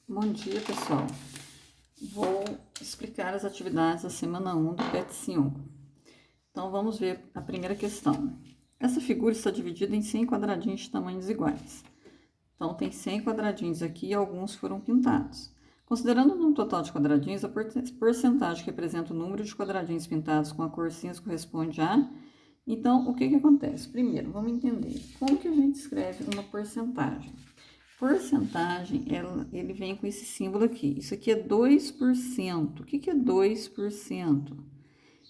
Bom dia, pessoal. Vou explicar as atividades da semana 1 do PET 5. Então, vamos ver a primeira questão. Essa figura está dividida em 100 quadradinhos de tamanhos iguais. Então, tem 100 quadradinhos aqui e alguns foram pintados. Considerando o número total de quadradinhos, a porcentagem que representa o número de quadradinhos pintados com a cor cinza corresponde a... Então, o que acontece? Primeiro, vamos entender como que a gente escreve uma porcentagem. Porcentagem, ele vem com esse símbolo aqui. Isso aqui é 2%. O que é 2%?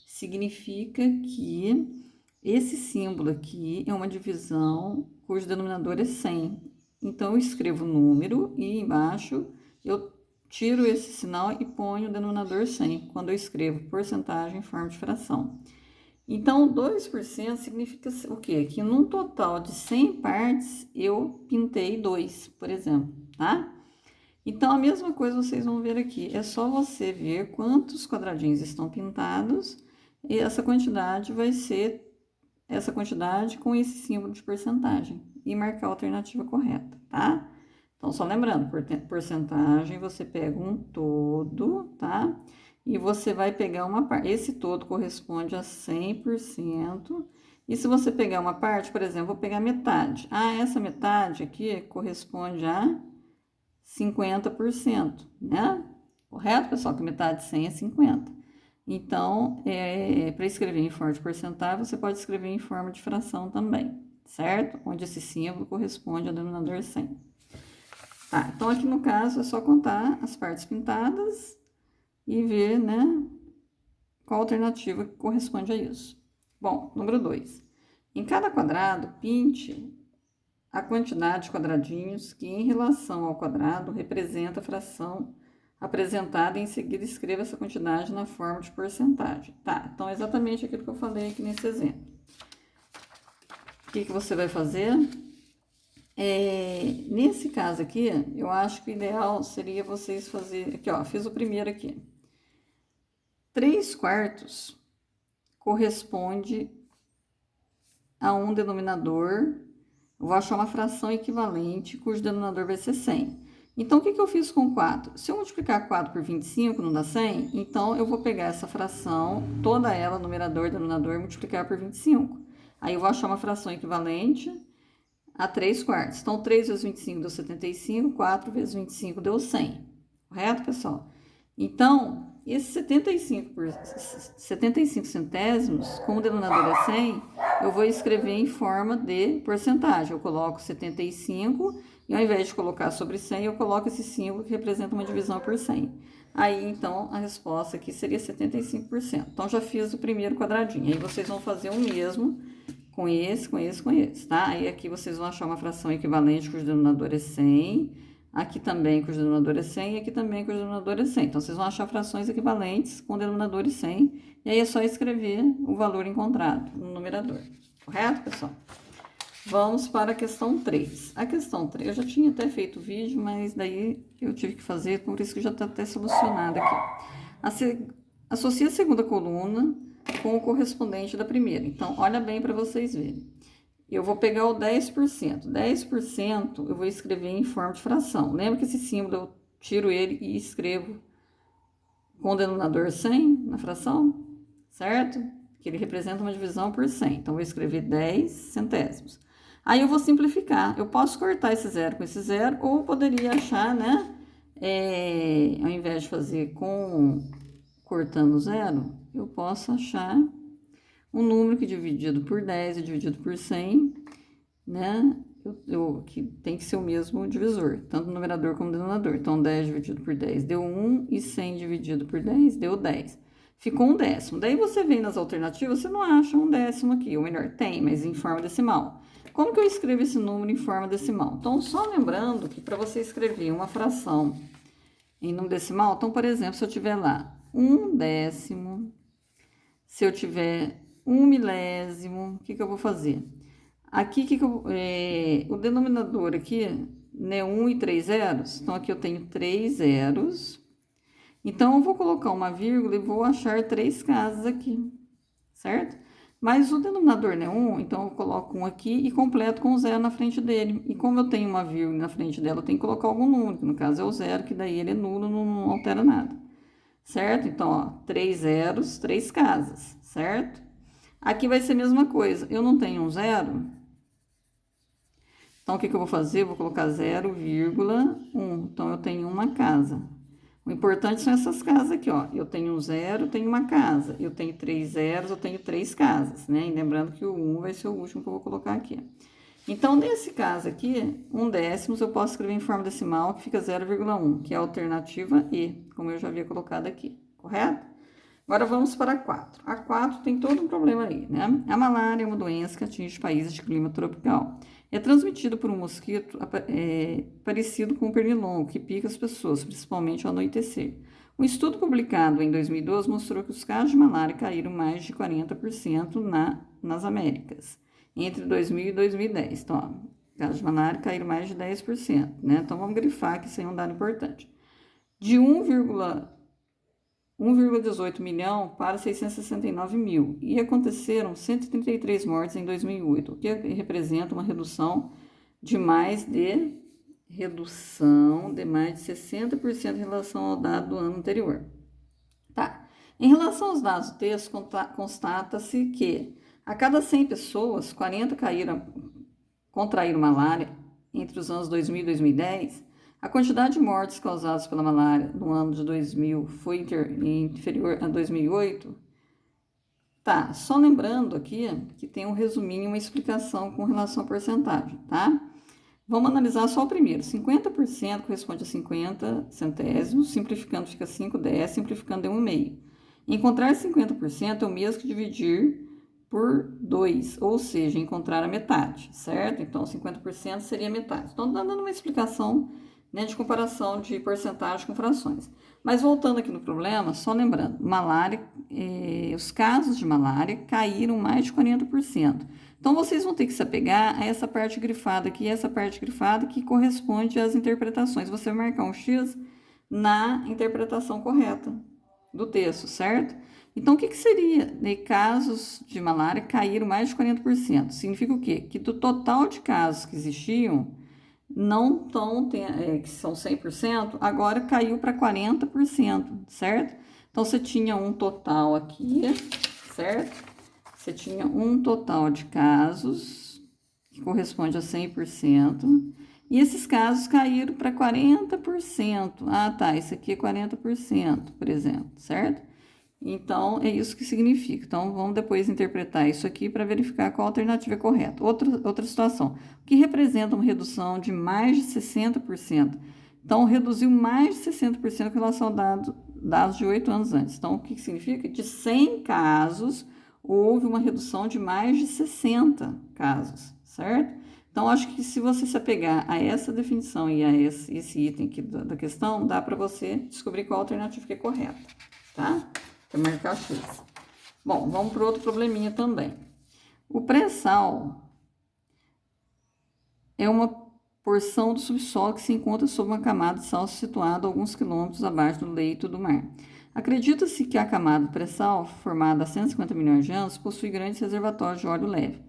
Significa que esse símbolo aqui é uma divisão cujo denominador é 100. Então, eu escrevo o número e embaixo eu tiro esse sinal e ponho o denominador 100, quando eu escrevo porcentagem em forma de fração. Então, 2% significa o quê? Que num total de 100 partes, eu pintei 2, por exemplo, tá? Então, a mesma coisa vocês vão ver aqui. É só você ver quantos quadradinhos estão pintados e essa quantidade vai ser essa quantidade com esse símbolo de porcentagem e marcar a alternativa correta, tá? Então, só lembrando, porcentagem, você pega um todo, tá? E você vai pegar uma parte. Esse todo corresponde a 100%. E se você pegar uma parte, por exemplo, vou pegar metade. Ah, essa metade aqui corresponde a 50%, né? Correto, pessoal? Que metade de 100 é 50. Então, para escrever em forma de porcentagem, você pode escrever em forma de fração também, certo? Onde esse símbolo corresponde ao denominador 100. Tá, então aqui no caso é só contar as partes pintadas e ver, né, qual alternativa corresponde a isso. Bom, número 2. Em cada quadrado, pinte a quantidade de quadradinhos que, em relação ao quadrado, representa a fração apresentada e em seguida escreva essa quantidade na forma de porcentagem. Tá, então é exatamente aquilo que eu falei aqui nesse exemplo. O que você vai fazer? Nesse caso aqui, eu acho que o ideal seria vocês fazerem... Aqui, ó, fiz o primeiro aqui. 3/4 corresponde a um denominador. Eu vou achar uma fração equivalente, cujo denominador vai ser 100. Então, o que eu fiz com 4? Se eu multiplicar 4 por 25, não dá 100? Então, eu vou pegar essa fração, toda ela, numerador, denominador, e multiplicar por 25. Aí, eu vou achar uma fração equivalente a 3/4. Então, 3 vezes 25 deu 75, 4 vezes 25 deu 100. Correto, pessoal? Então, esse 75 centésimos, como o denominador é 100, eu vou escrever em forma de porcentagem. Eu coloco 75 e ao invés de colocar sobre 100, eu coloco esse símbolo que representa uma divisão por 100. Aí, então, a resposta aqui seria 75%. Então, já fiz o primeiro quadradinho. Aí, vocês vão fazer o mesmo com esse, tá? Aí, aqui vocês vão achar uma fração equivalente cujo denominador é 100. Aqui também cujo denominador é 100 e aqui também cujo denominador é 100. Então, vocês vão achar frações equivalentes com denominadores 100. E aí, é só escrever o valor encontrado no numerador. Correto, pessoal? Vamos para a questão 3. A questão 3, eu já tinha até feito o vídeo, mas daí eu tive que fazer, por isso que já está até solucionado aqui. Associa a segunda coluna com o correspondente da primeira. Então, olha bem para vocês verem. Eu vou pegar o 10%. 10% eu vou escrever em forma de fração. Lembra que esse símbolo eu tiro ele e escrevo com o denominador 100 na fração? Certo? Que ele representa uma divisão por 100. Então, eu vou escrever 10 centésimos. Aí, eu vou simplificar. Eu posso cortar esse zero com esse zero, ou poderia achar, né? Ao invés de fazer cortando zero, eu posso achar um número que dividido por 10 e dividido por 100, né? Que tem que ser o mesmo divisor, tanto no numerador como no denominador. Então, 10 dividido por 10 deu 1 e 100 dividido por 10 deu 10. Ficou um décimo. Daí, você vem nas alternativas, você não acha um décimo aqui, ou melhor, tem, mas em forma decimal. Como que eu escrevo esse número em forma decimal? Então, só lembrando que para você escrever uma fração em número decimal, então, por exemplo, se eu tiver lá 1/10, se eu tiver 1/1000, o que eu vou fazer? Aqui, o denominador aqui, né, 1 e 3 zeros, então aqui eu tenho 3 zeros. Então, eu vou colocar uma vírgula e vou achar 3 casas aqui, certo? Mas o denominador não é 1, então eu coloco 1 aqui e completo com o 0 na frente dele. E como eu tenho uma vírgula na frente dela, eu tenho que colocar algum número, que no caso é o 0, que daí ele é nulo, não altera nada. Certo? Então, ó, 3 zeros, 3 casas, certo? Aqui vai ser a mesma coisa. Eu não tenho um 0, então o que eu vou fazer? Eu vou colocar 0,1. Então, eu tenho uma casa. O importante são essas casas aqui, ó. Eu tenho um 0, tenho uma casa. Eu tenho 3 zeros, eu tenho 3 casas, né? E lembrando que o 1 vai ser o último que eu vou colocar aqui. Então, nesse caso aqui, 1/10 eu posso escrever em forma decimal, que fica 0,1, que é a alternativa E, como eu já havia colocado aqui, correto? Agora vamos para a 4. A 4 tem todo um problema aí, né? A malária é uma doença que atinge países de clima tropical. É transmitida por um mosquito parecido com o pernilongo, que pica as pessoas, principalmente ao anoitecer. Um estudo publicado em 2012 mostrou que os casos de malária caíram mais de 40% nas Américas, entre 2000 e 2010. Então, ó, casos de malária caíram mais de 10%, né? Então, vamos grifar que isso aí é um dado importante. De 1,18 milhão para 669 mil. E aconteceram 133 mortes em 2008, o que representa uma redução de mais de 60% em relação ao dado do ano anterior. Tá. Em relação aos dados do texto, constata-se que a cada 100 pessoas, 40 contraíram malária entre os anos 2000 e 2010. A quantidade de mortes causadas pela malária no ano de 2000 foi inferior a 2008? Tá, só lembrando aqui que tem um resuminho e uma explicação com relação à porcentagem, tá? Vamos analisar só o primeiro. 50% corresponde a 50 centésimos, simplificando fica 5/10, simplificando é 1,5. Encontrar 50% é o mesmo que dividir por 2, ou seja, encontrar a metade, certo? Então, 50% seria a metade. Então, dando uma explicação, né, de comparação de porcentagem com frações. Mas voltando aqui no problema, só lembrando, os casos de malária caíram mais de 40%. Então, vocês vão ter que se apegar a essa parte grifada aqui, essa parte grifada que corresponde às interpretações. Você vai marcar um X na interpretação correta do texto, certo? Então, o que seria? De casos de malária caíram mais de 40%. Significa o quê? Que do total de casos que existiam, não tão, que são 100%, agora caiu para 40%, certo? Então, você tinha um total aqui, certo? Você tinha um total de casos, que corresponde a 100%, e esses casos caíram para 40%. Ah, tá, esse aqui é 40%, por exemplo, certo? Então, é isso que significa. Então, vamos depois interpretar isso aqui para verificar qual alternativa é correta. Outra situação, o que representa uma redução de mais de 60%. Então, reduziu mais de 60% com relação a dados de 8 anos antes. Então, o que significa? De 100 casos, houve uma redução de mais de 60 casos, certo? Então, acho que se você se apegar a essa definição e a esse item aqui da questão, dá para você descobrir qual alternativa que é correta, tá? Para marcar X. Bom, vamos para outro probleminha também. O pré-sal é uma porção do subsolo que se encontra sob uma camada de sal situada a alguns quilômetros abaixo do leito do mar. Acredita-se que a camada do pré-sal, formada há 150 milhões de anos, possui grandes reservatórios de óleo leve,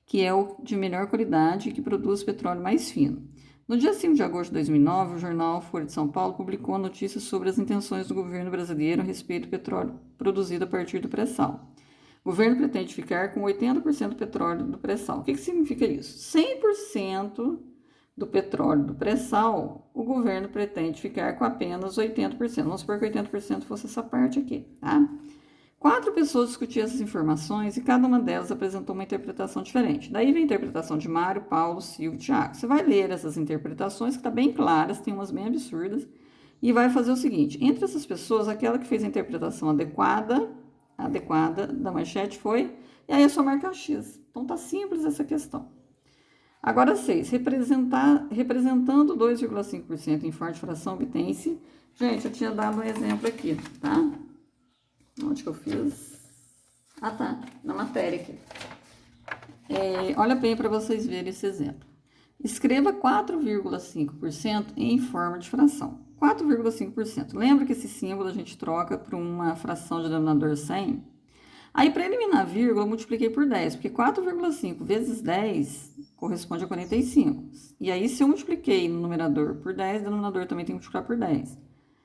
que é o de melhor qualidade e que produz petróleo mais fino. No dia 5 de agosto de 2009, o jornal Folha de São Paulo publicou a notícia sobre as intenções do governo brasileiro a respeito do petróleo produzido a partir do pré-sal. O governo pretende ficar com 80% do petróleo do pré-sal. O que significa isso? 100% do petróleo do pré-sal, o governo pretende ficar com apenas 80%. Vamos supor que 80% fosse essa parte aqui, tá? 4 pessoas discutiam essas informações e cada uma delas apresentou uma interpretação diferente. Daí vem a interpretação de Mário, Paulo, Silvio e Tiago. Você vai ler essas interpretações que estão bem claras, tem umas bem absurdas, e vai fazer o seguinte: entre essas pessoas, aquela que fez a interpretação adequada da manchete foi, e aí é só marcar X. Então tá simples essa questão. Agora 6, representando 2,5% em forte fração, obtém-se. Gente, eu tinha dado um exemplo aqui, tá? Onde que eu fiz? Ah, tá, na matéria aqui. Olha bem para vocês verem esse exemplo. Escreva 4,5% em forma de fração. 4,5%. Lembra que esse símbolo a gente troca por uma fração de denominador 100? Aí, para eliminar a vírgula, eu multipliquei por 10, porque 4,5 vezes 10 corresponde a 45. E aí, se eu multipliquei no numerador por 10, no denominador também tem que multiplicar por 10.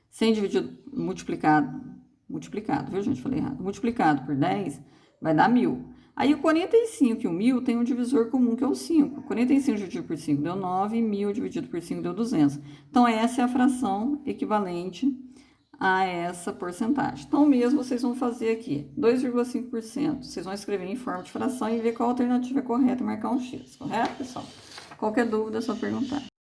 100 dividido, multiplicado, viu, gente? Falei errado. Multiplicado por 10 vai dar 1.000. Aí, o 45 e o 1.000 tem um divisor comum, que é o 5. 45 dividido por 5 deu 9, e 1.000 dividido por 5 deu 200. Então, essa é a fração equivalente a essa porcentagem. Então, mesmo vocês vão fazer aqui 2,5%. Vocês vão escrever em forma de fração e ver qual alternativa é correta e marcar um X. Correto, pessoal? Qualquer dúvida é só perguntar.